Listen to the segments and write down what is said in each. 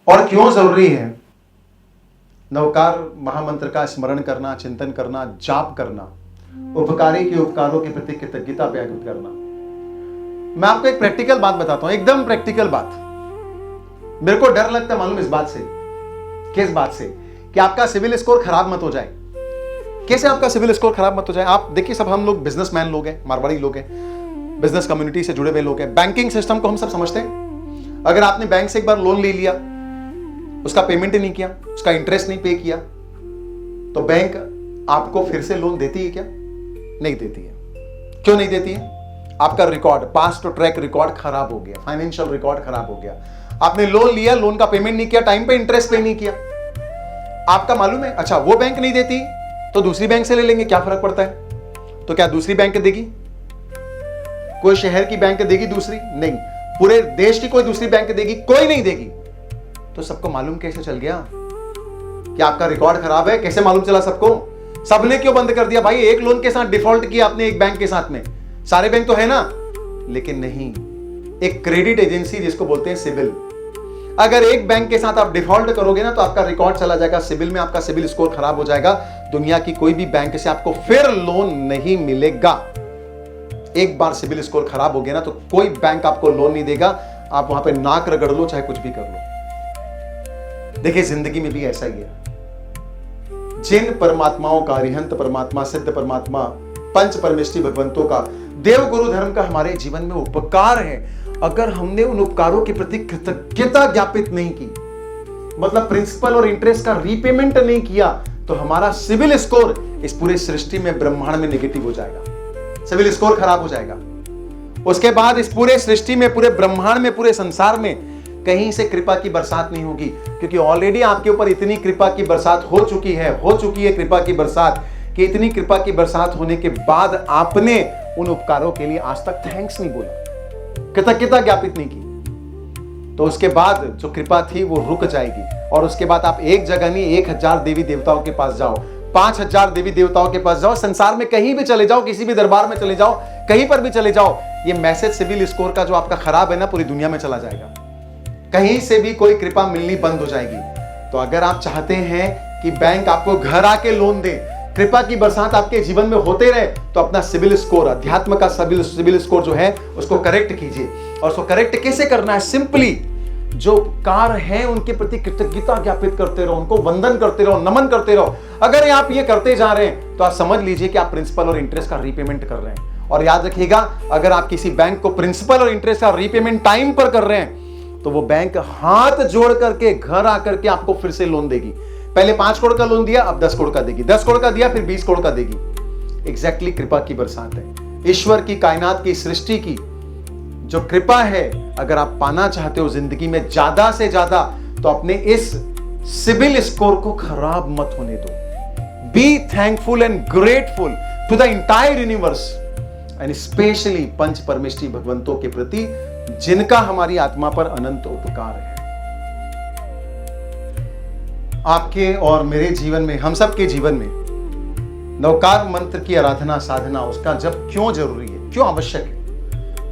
और क्यों जरूरी है नवकार महामंत्र का स्मरण करना, चिंतन करना, जाप करना, उपकारी के उपकारों के प्रति कृतज्ञता व्यक्त करना। मैं आपको एक प्रैक्टिकल बात बताता हूं, एकदम प्रैक्टिकल बात। मेरे को डर लगता है मालूम इस बात से, किस बात से, कि आपका सिविल स्कोर खराब मत हो जाए। कैसे आपका सिविल स्कोर खराब मत हो जाए? आप देखिए, सब हम लोग बिजनेसमैन लोग हैं, मारवाड़ी लोग हैं, बिजनेस कम्युनिटी से जुड़े हुए लोग हैं, बैंकिंग सिस्टम को हम सब समझते हैं। अगर आपने बैंक से एक बार लोन ले लिया, उसका पेमेंट नहीं किया, उसका इंटरेस्ट नहीं पे किया, तो बैंक आपको फिर से लोन देती है क्या? नहीं देती है। क्यों नहीं देती है? आपका रिकॉर्ड, पास्ट ट्रैक रिकॉर्ड खराब हो गया, फाइनेंशियल रिकॉर्ड खराब हो गया। आपने लोन लिया, लोन का पेमेंट नहीं किया, टाइम पे इंटरेस्ट पे नहीं किया, आपका मालूम है। अच्छा, वो बैंक नहीं देती तो दूसरी बैंक से ले लेंगे, क्या फर्क पड़ता है? तो क्या दूसरी बैंक देगी? कोई शहर की बैंक देगी दूसरी? नहीं। पूरे देश की कोई दूसरी बैंक देगी? कोई नहीं देगी। तो सबको मालूम कैसे चल गया कि आपका रिकॉर्ड खराब है? कैसे मालूम चला सबको? सबने क्यों बंद कर दिया? भाई एक लोन के साथ डिफॉल्ट किया आपने, एक बैंक के साथ में, सारे बैंक तो है ना। लेकिन नहीं, एक क्रेडिट एजेंसी जिसको बोलते हैं सिबिल, अगर एक बैंक के साथ आप डिफॉल्ट करोगे ना तो आपका रिकॉर्ड चला जाएगा सिबिल में, आपका सिबिल स्कोर खराब हो जाएगा। दुनिया की कोई भी बैंक से आपको फिर लोन नहीं मिलेगा। एक बार सिबिल स्कोर खराब हो गया ना तो कोई बैंक आपको लोन नहीं देगा। आप वहां पे नाक रगड़ लो, चाहे कुछ भी कर लो। देखिए, जिंदगी में भी ऐसा ही है। जिन परमात्माओं का, अरिहंत परमात्मा, सिद्ध परमात्मा, पंच परमेष्टि भगवंतों का, देव गुरु धर्म का हमारे जीवन में उपकार है, अगर हमने उन उपकारों के प्रति कृतज्ञता ज्ञापित नहीं की, मतलब प्रिंसिपल और इंटरेस्ट का रीपेमेंट नहीं किया, तो हमारा सिविल स्कोर इस पूरे सृष्टि में, ब्रह्मांड में नेगेटिव हो जाएगा, सिविल स्कोर खराब हो जाएगा। उसके बाद इस पूरे सृष्टि में, पूरे ब्रह्मांड में, पूरे संसार में कहीं से कृपा की बरसात नहीं होगी, क्योंकि ऑलरेडी आपके ऊपर इतनी कृपा की बरसात हो चुकी है कृपा की बरसात, कि इतनी कृपा की बरसात होने के बाद आपने उन उपकारों के लिए आज तक थैंक्स नहीं बोला, कृतज्ञता ज्ञापित नहीं की। तो उसके बाद जो कृपा थी वो रुक जाएगी, और उसके बाद आप एक जगह नहीं, 1000 देवी देवताओं के पास जाओ, 5000 देवी देवताओं के पास जाओ, संसार में कहीं भी चले जाओ, किसी भी दरबार में चले जाओ, कहीं पर भी चले जाओ, ये मैसेज सिविल स्कोर का जो आपका खराब है ना, पूरी दुनिया में चला जाएगा। कहीं से भी कोई कृपा मिलनी बंद हो जाएगी। तो अगर आप चाहते हैं कि बैंक आपको घर आके लोन दे, कृपा की बरसात आपके जीवन में होते रहे, तो अपना सिविल स्कोर, अध्यात्म का सिविल स्कोर जो है उसको करेक्ट कीजिए। और उसको करेक्ट कैसे करना है? सिंपली जो उपकार हैं उनके प्रति कृतज्ञता ज्ञापित करते रहो, उनको वंदन करते रहो, नमन करते रहो। अगर आप ये करते जा रहे हैं तो आप समझ लीजिए कि आप प्रिंसिपल और इंटरेस्ट का रीपेमेंट कर रहे हैं। और याद रखिएगा, अगर आप किसी बैंक को प्रिंसिपल और इंटरेस्ट का रीपेमेंट टाइम पर कर रहे हैं तो वो बैंक हाथ जोड़ करके घर आकर के आपको फिर से लोन देगी। पहले 5 करोड़ का लोन दिया, अब 10 करोड़ का देगी, 10 करोड़ का दिया, फिर 20 करोड़ का देगी। एग्जैक्टली कृपा की बरसात है, ईश्वर की, कायनात की, सृष्टि की जो कृपा है। अगर आप पाना चाहते हो जिंदगी में ज्यादा से ज्यादा, तो अपने इस सिबिल स्कोर को खराब मत होने दो। Be thankful and grateful to the entire universe and specially पंच परमेष्टि भगवंतों के प्रति, जिनका हमारी आत्मा पर अनंत उपकार है। आपके और मेरे जीवन में, हम सब के जीवन में नवकार मंत्र की आराधना, साधना, उसका जब क्यों जरूरी है, क्यों आवश्यक है,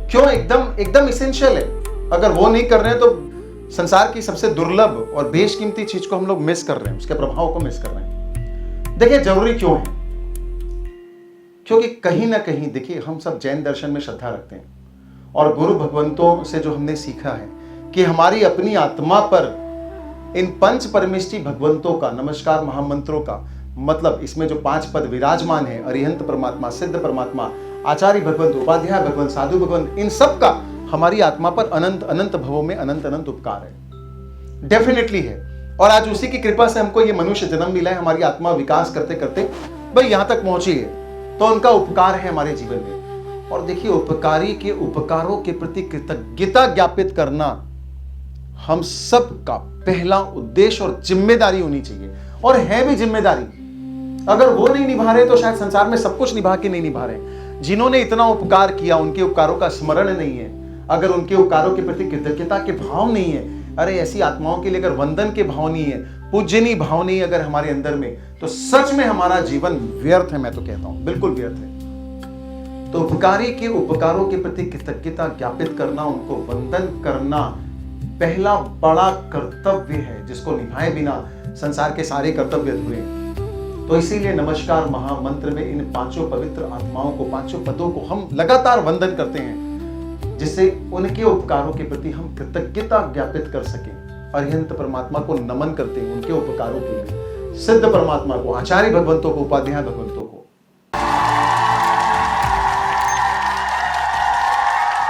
क्यों एकदम इसेंशियल है। अगर वो नहीं कर रहे हैं तो संसार की सबसे दुर्लभ और बेशकीमती चीज को हम लोग मिस कर रहे हैं, उसके प्रभाव को मिस कर रहे हैं। देखिए, जरूरी क्यों है? क्योंकि कहीं ना कहीं देखिए, हम सब जैन दर्शन में श्रद्धा रखते हैं, और गुरु भगवंतों से जो हमने सीखा है कि हमारी अपनी आत्मा पर इन पंच परमेष्टि भगवंतों का, नमस्कार महामंत्रों का, मतलब इसमें जो 5 पद विराजमान है, अरिहंत परमात्मा, सिद्ध परमात्मा, आचार्य भगवंत, उपाध्याय भगवंत, साधु भगवंत, इन सब का हमारी आत्मा पर अनंत अनंत भवों में अनंत अनंत उपकार है, डेफिनेटली है। और आज उसी की कृपा से हमको ये मनुष्य जन्म मिला है, हमारी आत्मा विकास करते करते भाई यहां तक पहुंची है, तो उनका उपकार है हमारे जीवन में। और देखिए, उपकारी के उपकारों के प्रति कृतज्ञता ज्ञापित करना हम सब का पहला उद्देश्य और जिम्मेदारी होनी चाहिए, और है भी जिम्मेदारी। अगर वो नहीं निभा रहे तो शायद संसार में सब कुछ निभा के नहीं निभा रहे। जिन्होंने इतना उपकार किया, उनके उपकारों का स्मरण नहीं है, अगर उनके उपकारों के प्रति कृतज्ञता के भाव नहीं है, अरे ऐसी आत्माओं के लिए अगर वंदन के भाव नहीं है, पूजनीय भाव नहीं अगर हमारे अंदर में, तो सच में हमारा जीवन व्यर्थ है। मैं तो कहता हूं बिल्कुल व्यर्थ है। तो उपकारी के उपकारों के प्रति कृतज्ञता ज्ञापित करना, उनको वंदन करना, पहला बड़ा कर्तव्य है जिसको निभाए बिना संसार के सारे कर्तव्य अधूरे हैं। तो इसीलिए नमस्कार महामंत्र में इन पांचों पवित्र आत्माओं को, पांचों पदों को हम लगातार वंदन करते हैं, जिससे उनके उपकारों के प्रति हम कृतज्ञता ज्ञापित कर सकें। अरिहंत परमात्मा को नमन करते हैं उनके उपकारों के लिए, सिद्ध परमात्मा को, आचार्य भगवंतों को, उपाध्याय भगवंतों को।